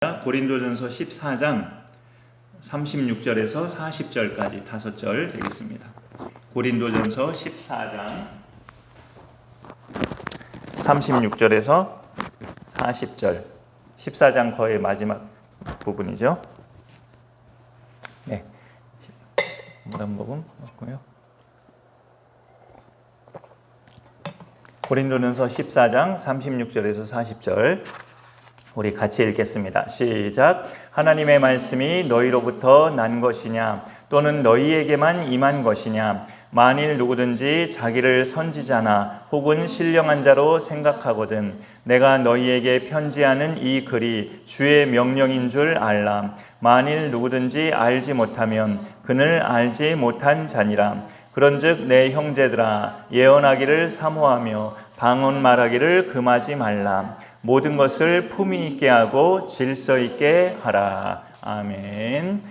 고린도전서 14장 36절에서 40절까지 5절 되겠습니다. 고린도전서 14장 36절에서 40절 14장 거의 마지막 부분이죠. 네, 문단복음 맞고요. 고린도전서 14장 36절에서 40절 우리 같이 읽겠습니다. 시작. 하나님의 말씀이 너희로부터 난 것이냐 또는 너희에게만 임한 것이냐 만일 누구든지 자기를 선지자나 혹은 신령한 자로 생각하거든 내가 너희에게 편지하는 이 글이 주의 명령인 줄 알라. 만일 누구든지 알지 못하면 그는 알지 못한 자니라. 그런즉 내 형제들아 예언하기를 사모하며 방언 말하기를 금하지 말라. 모든 것을 품위 있게 하고 질서 있게 하라. 아멘.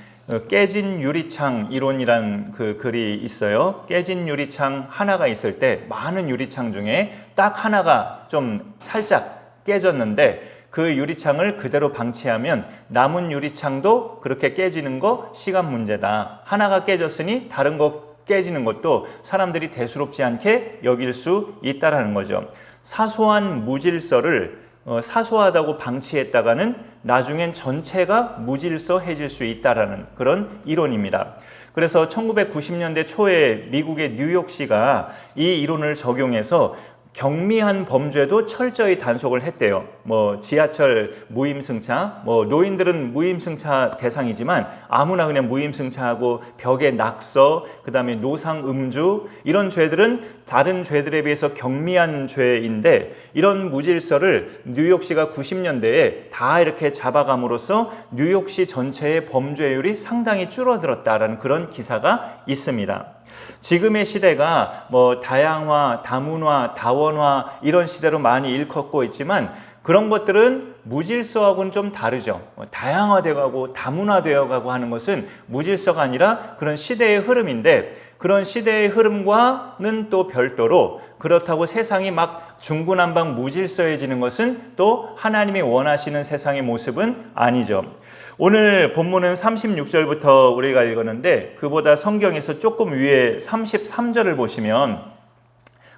깨진 유리창 이론이란 그 글이 있어요. 깨진 유리창 하나가 있을 때 많은 유리창 중에 딱 하나가 좀 살짝 깨졌는데 그 유리창을 그대로 방치하면 남은 유리창도 그렇게 깨지는 거 시간 문제다. 하나가 깨졌으니 다른 거 깨지는 것도 사람들이 대수롭지 않게 여길 수 있다라는 거죠. 사소한 무질서를 사소하다고 방치했다가는 나중엔 전체가 무질서해질 수 있다라는 그런 이론입니다. 그래서 1990년대 초에 미국의 뉴욕시가 이 이론을 적용해서 경미한 범죄도 철저히 단속을 했대요. 지하철 무임승차, 노인들은 무임승차 대상이지만 아무나 그냥 무임승차하고 벽에 낙서, 그 다음에 노상음주 이런 죄들은 다른 죄들에 비해서 경미한 죄인데 이런 무질서를 뉴욕시가 90년대에 다 이렇게 잡아감으로써 뉴욕시 전체의 범죄율이 상당히 줄어들었다라는 그런 기사가 있습니다. 지금의 시대가 다양화, 다문화, 다원화 이런 시대로 많이 일컫고 있지만 그런 것들은 무질서하고는 좀 다르죠. 다양화되어가고 다문화되어가고 하는 것은 무질서가 아니라 그런 시대의 흐름인데 그런 시대의 흐름과는 또 별도로 그렇다고 세상이 막 중구난방 무질서해지는 것은 또 하나님이 원하시는 세상의 모습은 아니죠. 오늘 본문은 36절부터 우리가 읽었는데 그보다 성경에서 조금 위에 33절을 보시면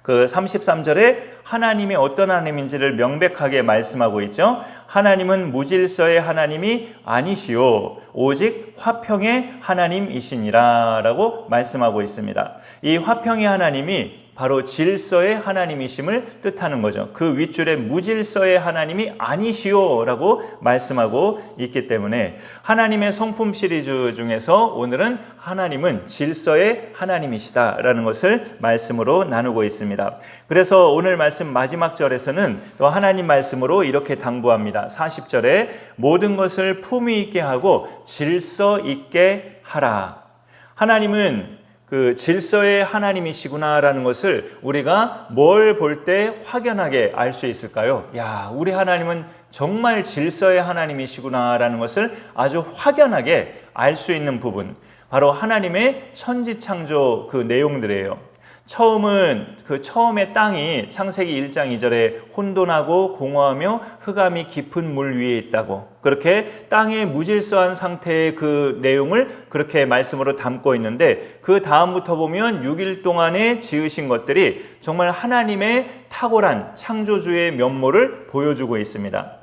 그 33절에 하나님이 어떤 하나님인지를 명백하게 말씀하고 있죠. 하나님은 무질서의 하나님이 아니시오 오직 화평의 하나님이시니라 라고 말씀하고 있습니다. 이 화평의 하나님이 바로 질서의 하나님이심을 뜻하는 거죠. 그 윗줄에 무질서의 하나님이 아니시오 라고 말씀하고 있기 때문에 하나님의 성품 시리즈 중에서 오늘은 하나님은 질서의 하나님이시다 라는 것을 말씀으로 나누고 있습니다. 그래서 오늘 말씀 마지막 절에서는 또 하나님 말씀으로 이렇게 당부합니다. 40절에 모든 것을 품위 있게 하고 질서 있게 하라. 하나님은 그 질서의 하나님이시구나라는 것을 우리가 뭘 볼 때 확연하게 알 수 있을까요? 우리 하나님은 정말 질서의 하나님이시구나라는 것을 아주 확연하게 알 수 있는 부분, 바로 하나님의 천지창조 그 내용들이에요. 처음에 땅이 창세기 1장 2절에 혼돈하고 공허하며 흑암이 깊은 물 위에 있다고 그렇게 땅의 무질서한 상태의 그 내용을 그렇게 말씀으로 담고 있는데 그 다음부터 보면 6일 동안에 지으신 것들이 정말 하나님의 탁월한 창조주의 면모를 보여주고 있습니다.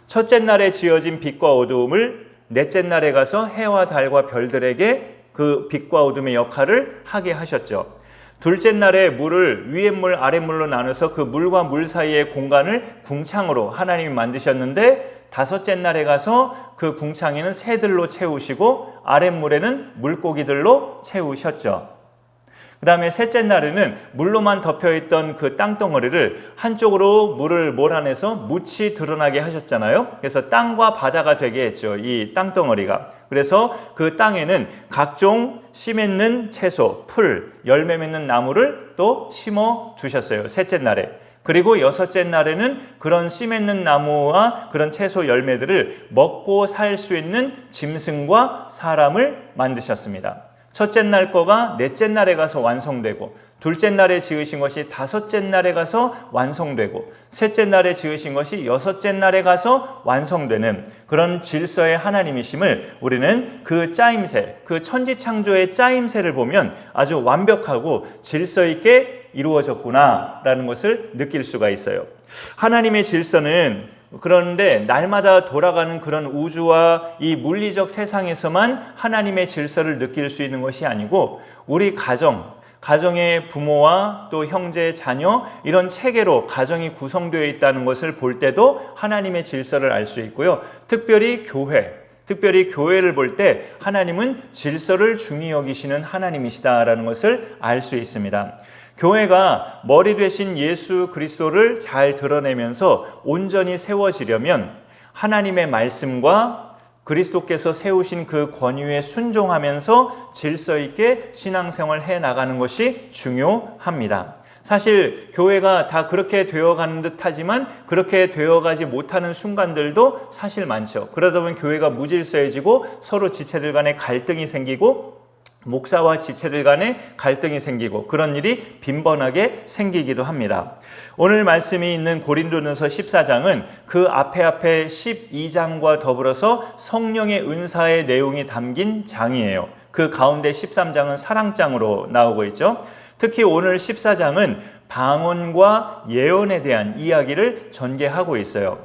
첫째 날에 지어진 빛과 어두움을 넷째 날에 가서 해와 달과 별들에게 그 빛과 어둠의 역할을 하게 하셨죠. 둘째 날에 물을 위의 물 아랫물로 나눠서 그 물과 물 사이의 공간을 궁창으로 하나님이 만드셨는데 다섯째 날에 가서 그 궁창에는 새들로 채우시고 아랫물에는 물고기들로 채우셨죠. 그 다음에 셋째 날에는 물로만 덮여있던 그 땅덩어리를 한쪽으로 물을 몰아내서 묻이 드러나게 하셨잖아요. 그래서 땅과 바다가 되게 했죠. 이 땅덩어리가. 그래서 그 땅에는 각종 씨 맺는 채소, 풀, 열매 맺는 나무를 또 심어 두셨어요. 셋째 날에. 그리고 여섯째 날에는 그런 씨 맺는 나무와 그런 채소 열매들을 먹고 살 수 있는 짐승과 사람을 만드셨습니다. 첫째 날 거가 넷째 날에 가서 완성되고 둘째 날에 지으신 것이 다섯째 날에 가서 완성되고 셋째 날에 지으신 것이 여섯째 날에 가서 완성되는 그런 질서의 하나님이심을 우리는 그 짜임새, 그 천지창조의 짜임새를 보면 아주 완벽하고 질서 있게 이루어졌구나라는 것을 느낄 수가 있어요. 하나님의 질서는 그런데 날마다 돌아가는 그런 우주와 이 물리적 세상에서만 하나님의 질서를 느낄 수 있는 것이 아니고 우리 가정의 부모와 또 형제, 자녀 이런 체계로 가정이 구성되어 있다는 것을 볼 때도 하나님의 질서를 알 수 있고요. 특별히 교회를 볼 때 하나님은 질서를 중히 여기시는 하나님이시다라는 것을 알 수 있습니다. 교회가 머리 되신 예수 그리스도를 잘 드러내면서 온전히 세워지려면 하나님의 말씀과 그리스도께서 세우신 그 권위에 순종하면서 질서 있게 신앙생활을 해나가는 것이 중요합니다. 사실 교회가 다 그렇게 되어가는 듯 하지만 그렇게 되어가지 못하는 순간들도 사실 많죠. 그러다 보면 교회가 무질서해지고 서로 지체들 간에 갈등이 생기고 목사와 지체들 간에 갈등이 생기고 그런 일이 빈번하게 생기기도 합니다. 오늘 말씀이 있는 고린도전서 14장은 그 앞에 12장과 더불어서 성령의 은사의 내용이 담긴 장이에요. 그 가운데 13장은 사랑장으로 나오고 있죠. 특히 오늘 14장은 방언과 예언에 대한 이야기를 전개하고 있어요.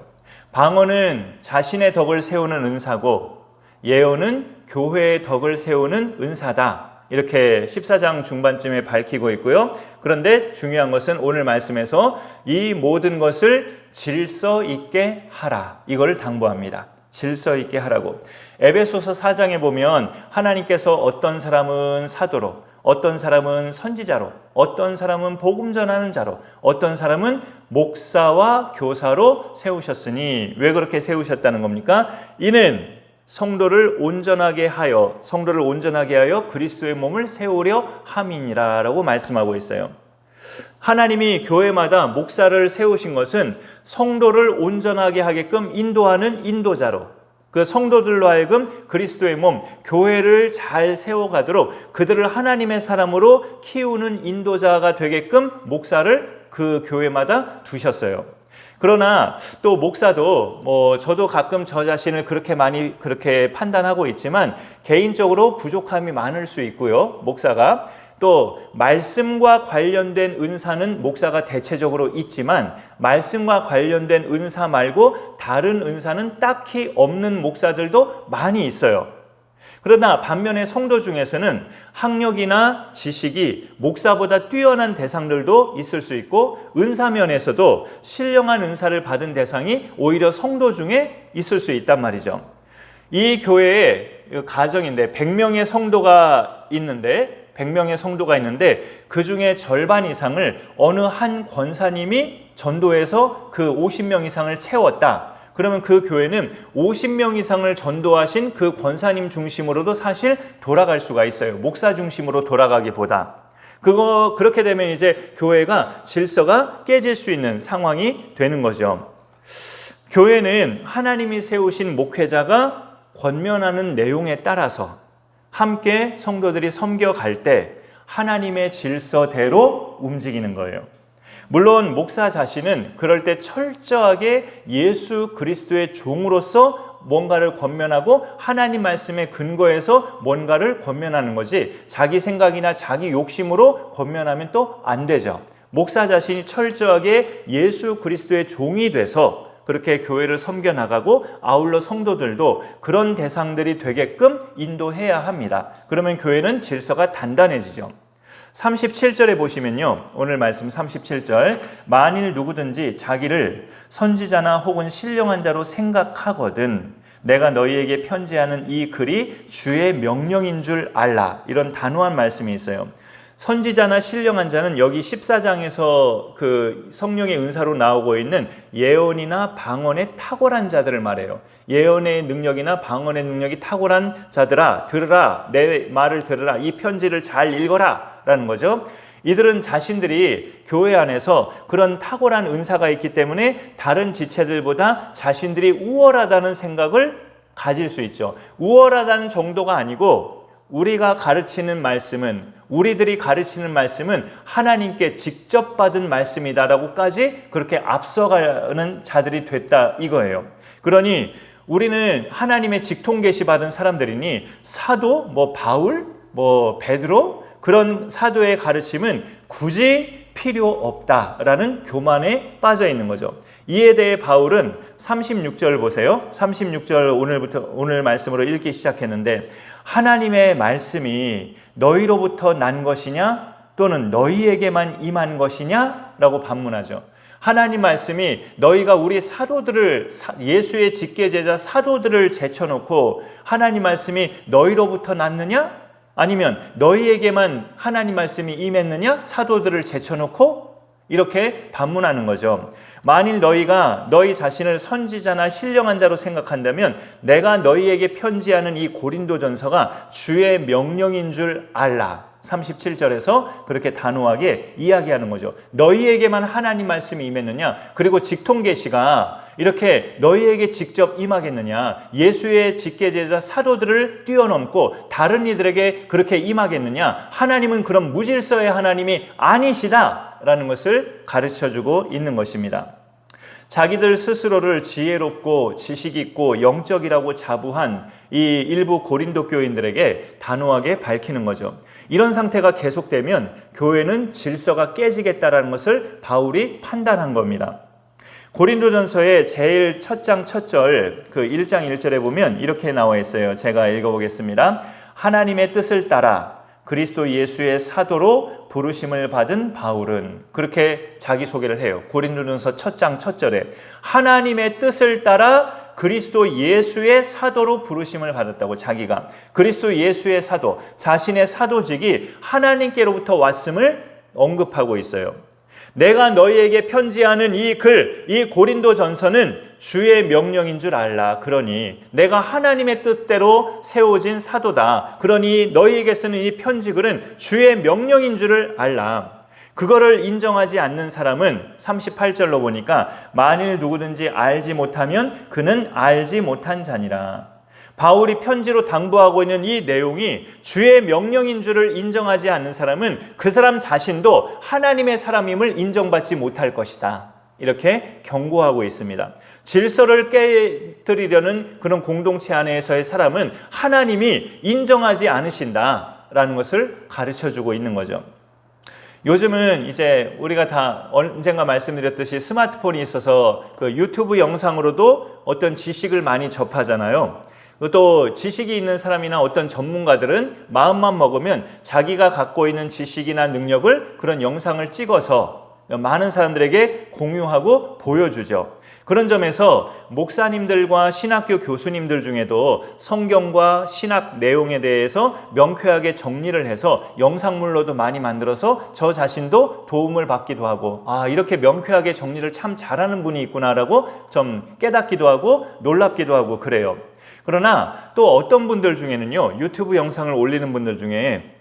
방언은 자신의 덕을 세우는 은사고 예언은 교회의 덕을 세우는 은사다. 이렇게 14장 중반쯤에 밝히고 있고요. 그런데 중요한 것은 오늘 말씀에서 이 모든 것을 질서 있게 하라. 이걸 당부합니다. 질서 있게 하라고. 에베소서 4장에 보면 하나님께서 어떤 사람은 사도로, 어떤 사람은 선지자로, 어떤 사람은 복음 전하는 자로, 어떤 사람은 목사와 교사로 세우셨으니 왜 그렇게 세우셨다는 겁니까? 이는 성도를 온전하게 하여 그리스도의 몸을 세우려 함이니라라고 말씀하고 있어요. 하나님이 교회마다 목사를 세우신 것은 성도를 온전하게 하게끔 인도하는 인도자로 그 성도들로 하여금 그리스도의 몸, 교회를 잘 세워가도록 그들을 하나님의 사람으로 키우는 인도자가 되게끔 목사를 그 교회마다 두셨어요. 그러나 또 목사도 저도 가끔 저 자신을 그렇게 판단하고 있지만 개인적으로 부족함이 많을 수 있고요. 목사가 또 말씀과 관련된 은사는 목사가 대체적으로 있지만 말씀과 관련된 은사 말고 다른 은사는 딱히 없는 목사들도 많이 있어요. 그러나 반면에 성도 중에서는 학력이나 지식이 목사보다 뛰어난 대상들도 있을 수 있고 은사면에서도 신령한 은사를 받은 대상이 오히려 성도 중에 있을 수 있단 말이죠. 이 교회에 가정인데 100명의 성도가 있는데 그 중에 절반 이상을 어느 한 권사님이 전도해서 그 50명 이상을 채웠다. 그러면 그 교회는 50명 이상을 전도하신 그 권사님 중심으로도 사실 돌아갈 수가 있어요. 목사 중심으로 돌아가기보다. 그렇게 되면 이제 교회가 질서가 깨질 수 있는 상황이 되는 거죠. 교회는 하나님이 세우신 목회자가 권면하는 내용에 따라서 함께 성도들이 섬겨갈 때 하나님의 질서대로 움직이는 거예요. 물론 목사 자신은 그럴 때 철저하게 예수 그리스도의 종으로서 뭔가를 권면하고 하나님 말씀에 근거해서 뭔가를 권면하는 거지 자기 생각이나 자기 욕심으로 권면하면 또 안 되죠. 목사 자신이 철저하게 예수 그리스도의 종이 돼서 그렇게 교회를 섬겨나가고 아울러 성도들도 그런 대상들이 되게끔 인도해야 합니다. 그러면 교회는 질서가 단단해지죠. 37절에 보시면요. 오늘 말씀 37절 만일 누구든지 자기를 선지자나 혹은 신령한 자로 생각하거든 내가 너희에게 편지하는 이 글이 주의 명령인 줄 알라. 이런 단호한 말씀이 있어요. 선지자나 신령한 자는 여기 14장에서 그 성령의 은사로 나오고 있는 예언이나 방언에 탁월한 자들을 말해요. 예언의 능력이나 방언의 능력이 탁월한 자들아 들으라. 내 말을 들으라. 이 편지를 잘 읽어라 라는 거죠. 이들은 자신들이 교회 안에서 그런 탁월한 은사가 있기 때문에 다른 지체들보다 자신들이 우월하다는 생각을 가질 수 있죠. 우월하다는 정도가 아니고 우리가 가르치는 말씀은, 우리들이 가르치는 말씀은 하나님께 직접 받은 말씀이다라고까지 그렇게 앞서가는 자들이 됐다 이거예요. 그러니 우리는 하나님의 직통 계시 받은 사람들이니 사도, 바울, 베드로 그런 사도의 가르침은 굳이 필요 없다라는 교만에 빠져 있는 거죠. 이에 대해 바울은 36절 보세요. 36절 오늘 말씀으로 읽기 시작했는데, 하나님의 말씀이 너희로부터 난 것이냐 또는 너희에게만 임한 것이냐 라고 반문하죠. 하나님 말씀이 너희가 우리 사도들을, 예수의 직계제자 사도들을 제쳐놓고 하나님 말씀이 너희로부터 났느냐? 아니면 너희에게만 하나님 말씀이 임했느냐? 사도들을 제쳐놓고 이렇게 반문하는 거죠. 만일 너희가 너희 자신을 선지자나 신령한 자로 생각한다면 내가 너희에게 편지하는 이 고린도전서가 주의 명령인 줄 알라. 37절에서 그렇게 단호하게 이야기하는 거죠. 너희에게만 하나님 말씀이 임했느냐? 그리고 직통계시가 이렇게 너희에게 직접 임하겠느냐? 예수의 직계제자 사도들을 뛰어넘고 다른 이들에게 그렇게 임하겠느냐? 하나님은 그런 무질서의 하나님이 아니시다라는 것을 가르쳐주고 있는 것입니다. 자기들 스스로를 지혜롭고 지식 있고 영적이라고 자부한 이 일부 고린도 교인들에게 단호하게 밝히는 거죠. 이런 상태가 계속되면 교회는 질서가 깨지겠다라는 것을 바울이 판단한 겁니다. 고린도전서의 제일 첫 장 첫 절, 그 1장 1절에 보면 이렇게 나와 있어요. 제가 읽어보겠습니다. 하나님의 뜻을 따라 그리스도 예수의 사도로 부르심을 받은 바울은, 그렇게 자기소개를 해요. 고린도전서 첫 장 첫 절에 하나님의 뜻을 따라 그리스도 예수의 사도로 부르심을 받았다고, 자기가 그리스도 예수의 사도, 자신의 사도직이 하나님께로부터 왔음을 언급하고 있어요. 내가 너희에게 편지하는 이 글, 이 고린도전서는 주의 명령인 줄 알라. 그러니 내가 하나님의 뜻대로 세워진 사도다. 그러니 너희에게 쓰는 이 편지글은 주의 명령인 줄을 알라. 그거를 인정하지 않는 사람은 38절로 보니까 만일 누구든지 알지 못하면 그는 알지 못한 자니라. 바울이 편지로 당부하고 있는 이 내용이 주의 명령인 줄을 인정하지 않는 사람은 그 사람 자신도 하나님의 사람임을 인정받지 못할 것이다. 이렇게 경고하고 있습니다. 질서를 깨뜨리려는 그런 공동체 안에서의 사람은 하나님이 인정하지 않으신다라는 것을 가르쳐주고 있는 거죠. 요즘은 이제 우리가 다 언젠가 말씀드렸듯이 스마트폰이 있어서 그 유튜브 영상으로도 어떤 지식을 많이 접하잖아요. 또 지식이 있는 사람이나 어떤 전문가들은 마음만 먹으면 자기가 갖고 있는 지식이나 능력을 그런 영상을 찍어서 많은 사람들에게 공유하고 보여주죠. 그런 점에서 목사님들과 신학교 교수님들 중에도 성경과 신학 내용에 대해서 명쾌하게 정리를 해서 영상물로도 많이 만들어서 저 자신도 도움을 받기도 하고, 이렇게 명쾌하게 정리를 참 잘하는 분이 있구나라고 좀 깨닫기도 하고 놀랍기도 하고 그래요. 그러나 또 어떤 분들 중에는요, 유튜브 영상을 올리는 분들 중에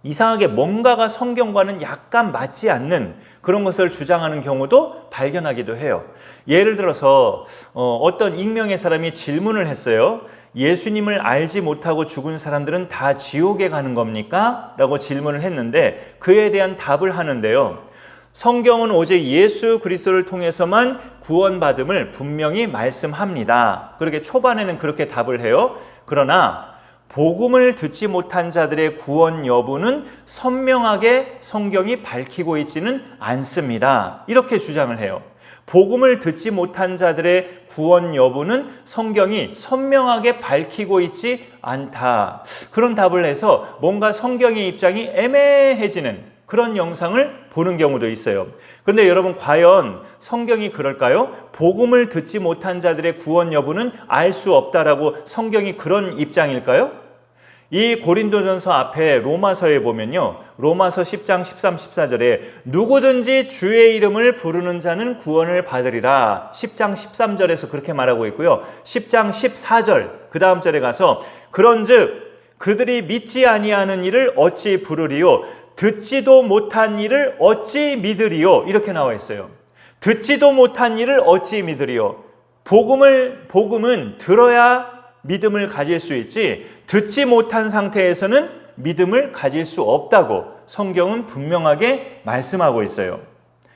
이상하게 뭔가가 성경과는 약간 맞지 않는 그런 것을 주장하는 경우도 발견하기도 해요. 예를 들어서 어떤 익명의 사람이 질문을 했어요. 예수님을 알지 못하고 죽은 사람들은 다 지옥에 가는 겁니까? 라고 질문을 했는데 그에 대한 답을 하는데요. 성경은 오직 예수 그리스도를 통해서만 구원받음을 분명히 말씀합니다. 그렇게 초반에는 그렇게 답을 해요. 그러나 복음을 듣지 못한 자들의 구원 여부는 선명하게 성경이 밝히고 있지는 않습니다. 이렇게 주장을 해요. 복음을 듣지 못한 자들의 구원 여부는 성경이 선명하게 밝히고 있지 않다. 그런 답을 해서 뭔가 성경의 입장이 애매해지는 그런 영상을 보는 경우도 있어요. 그런데 여러분, 과연 성경이 그럴까요? 복음을 듣지 못한 자들의 구원 여부는 알 수 없다라고 성경이 그런 입장일까요? 이 고린도전서 앞에 로마서에 보면요, 로마서 10장 13, 14절에 누구든지 주의 이름을 부르는 자는 구원을 받으리라 10장 13절에서 그렇게 말하고 있고요. 10장 14절 그 다음 절에 가서 그런즉 그들이 믿지 아니하는 일을 어찌 부르리요? 듣지도 못한 일을 어찌 믿으리요? 이렇게 나와 있어요. 듣지도 못한 일을 어찌 믿으리요? 복음은 들어야 믿음을 가질 수 있지 듣지 못한 상태에서는 믿음을 가질 수 없다고 성경은 분명하게 말씀하고 있어요.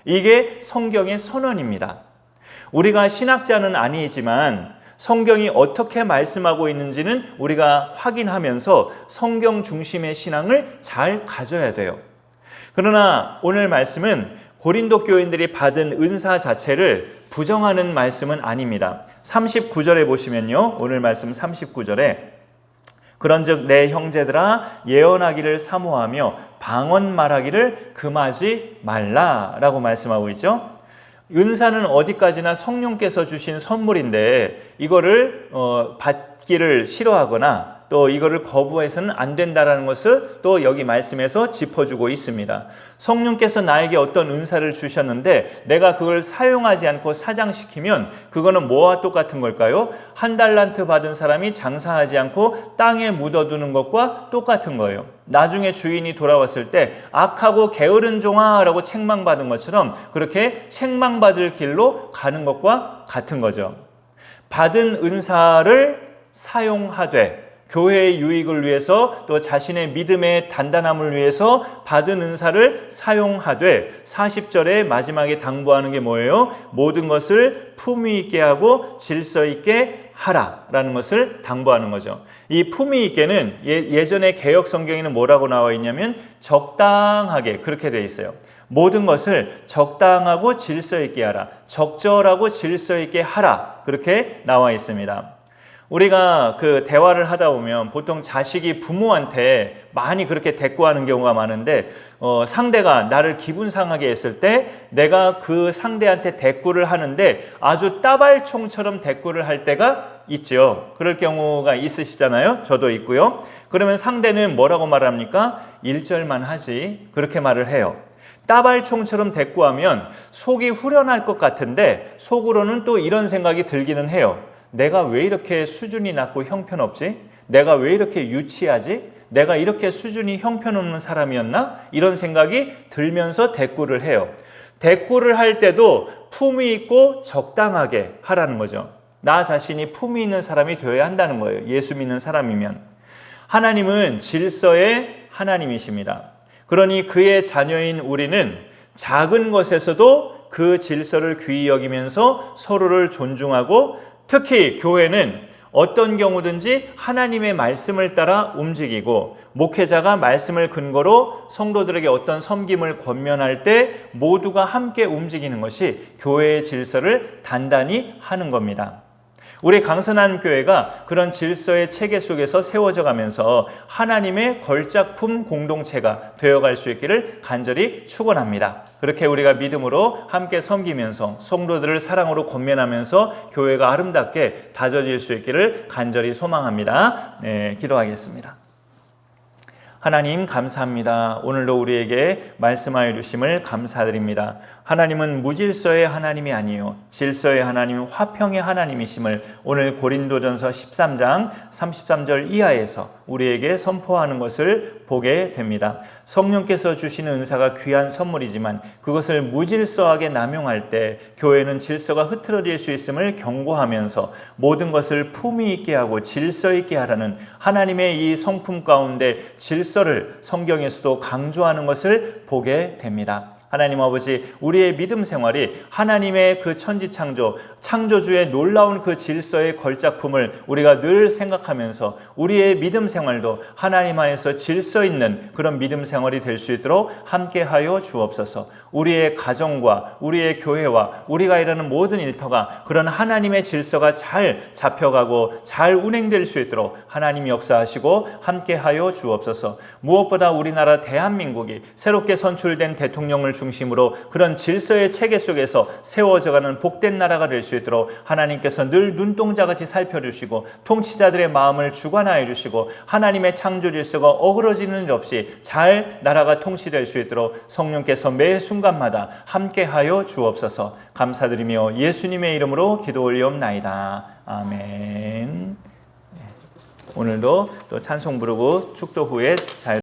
이게 성경의 선언입니다. 우리가 신학자는 아니지만 성경이 어떻게 말씀하고 있는지는 우리가 확인하면서 성경 중심의 신앙을 잘 가져야 돼요. 그러나 오늘 말씀은 고린도 교인들이 받은 은사 자체를 부정하는 말씀은 아닙니다. 39절에 보시면요. 오늘 말씀 39절에 그런즉 내 형제들아 예언하기를 사모하며 방언 말하기를 금하지 말라라고 말씀하고 있죠. 은사는 어디까지나 성령께서 주신 선물인데 이거를 받기를 싫어하거나 또 이거를 거부해서는 안 된다라는 것을 또 여기 말씀에서 짚어주고 있습니다. 성령께서 나에게 어떤 은사를 주셨는데 내가 그걸 사용하지 않고 사장시키면 그거는 뭐와 똑같은 걸까요? 한 달란트 받은 사람이 장사하지 않고 땅에 묻어두는 것과 똑같은 거예요. 나중에 주인이 돌아왔을 때 악하고 게으른 종아라고 책망받은 것처럼 그렇게 책망받을 길로 가는 것과 같은 거죠. 받은 은사를 사용하되 교회의 유익을 위해서 또 자신의 믿음의 단단함을 위해서 받은 은사를 사용하되 40절에 마지막에 당부하는 게 뭐예요? 모든 것을 품위 있게 하고 질서 있게 하라라는 것을 당부하는 거죠. 이 품위 있게는 예전에 개역 성경에는 뭐라고 나와 있냐면 적당하게 그렇게 되어 있어요. 모든 것을 적당하고 질서 있게 하라. 적절하고 질서 있게 하라. 그렇게 나와 있습니다. 우리가 그 대화를 하다 보면 보통 자식이 부모한테 많이 그렇게 대꾸하는 경우가 많은데 상대가 나를 기분 상하게 했을 때 내가 그 상대한테 대꾸를 하는데 아주 따발총처럼 대꾸를 할 때가 있죠. 그럴 경우가 있으시잖아요. 저도 있고요. 그러면 상대는 뭐라고 말합니까? 1절만 하지. 그렇게 말을 해요. 따발총처럼 대꾸하면 속이 후련할 것 같은데 속으로는 또 이런 생각이 들기는 해요. 내가 왜 이렇게 수준이 낮고 형편없지? 내가 왜 이렇게 유치하지? 내가 이렇게 수준이 형편없는 사람이었나? 이런 생각이 들면서 대꾸를 해요. 대꾸를 할 때도 품위 있고 적당하게 하라는 거죠. 나 자신이 품위 있는 사람이 되어야 한다는 거예요. 예수 믿는 사람이면. 하나님은 질서의 하나님이십니다. 그러니 그의 자녀인 우리는 작은 것에서도 그 질서를 귀히 여기면서 서로를 존중하고 특히 교회는 어떤 경우든지 하나님의 말씀을 따라 움직이고 목회자가 말씀을 근거로 성도들에게 어떤 섬김을 권면할 때 모두가 함께 움직이는 것이 교회의 질서를 단단히 하는 겁니다. 우리 강선한 교회가 그런 질서의 체계 속에서 세워져 가면서 하나님의 걸작품 공동체가 되어갈 수 있기를 간절히 축원합니다. 그렇게 우리가 믿음으로 함께 섬기면서 성도들을 사랑으로 권면하면서 교회가 아름답게 다져질 수 있기를 간절히 소망합니다. 네, 기도하겠습니다. 하나님 감사합니다. 오늘도 우리에게 말씀하여 주심을 감사드립니다. 하나님은 무질서의 하나님이 아니요 질서의 하나님, 화평의 하나님이심을 오늘 고린도전서 13장 33절 이하에서 우리에게 선포하는 것을 보게 됩니다. 성령께서 주시는 은사가 귀한 선물이지만 그것을 무질서하게 남용할 때 교회는 질서가 흐트러질 수 있음을 경고하면서 모든 것을 품위 있게 하고 질서 있게 하라는 하나님의 이 성품 가운데 질서를 성경에서도 강조하는 것을 보게 됩니다. 하나님 아버지, 우리의 믿음 생활이 하나님의 그 천지창조, 창조주의 놀라운 그 질서의 걸작품을 우리가 늘 생각하면서 우리의 믿음 생활도 하나님 안에서 질서 있는 그런 믿음 생활이 될 수 있도록 함께하여 주옵소서. 우리의 가정과 우리의 교회와 우리가 일하는 모든 일터가 그런 하나님의 질서가 잘 잡혀가고 잘 운행될 수 있도록 하나님이 역사하시고 함께하여 주옵소서. 무엇보다 우리나라 대한민국이 새롭게 선출된 대통령을 중심으로 그런 질서의 체계 속에서 세워져가는 복된 나라가 될 수 있도록 하나님께서 늘 눈동자같이 살펴주시고 통치자들의 마음을 주관하여 주시고 하나님의 창조 질서가 어그러지는 일 없이 잘 나라가 통치될 수 있도록 성령께서 매 순간마다 함께하여 주옵소서. 감사드리며 예수님의 이름으로 기도 올리옵나이다. 아멘. 오늘도 또 찬송 부르고 축도 후에 잘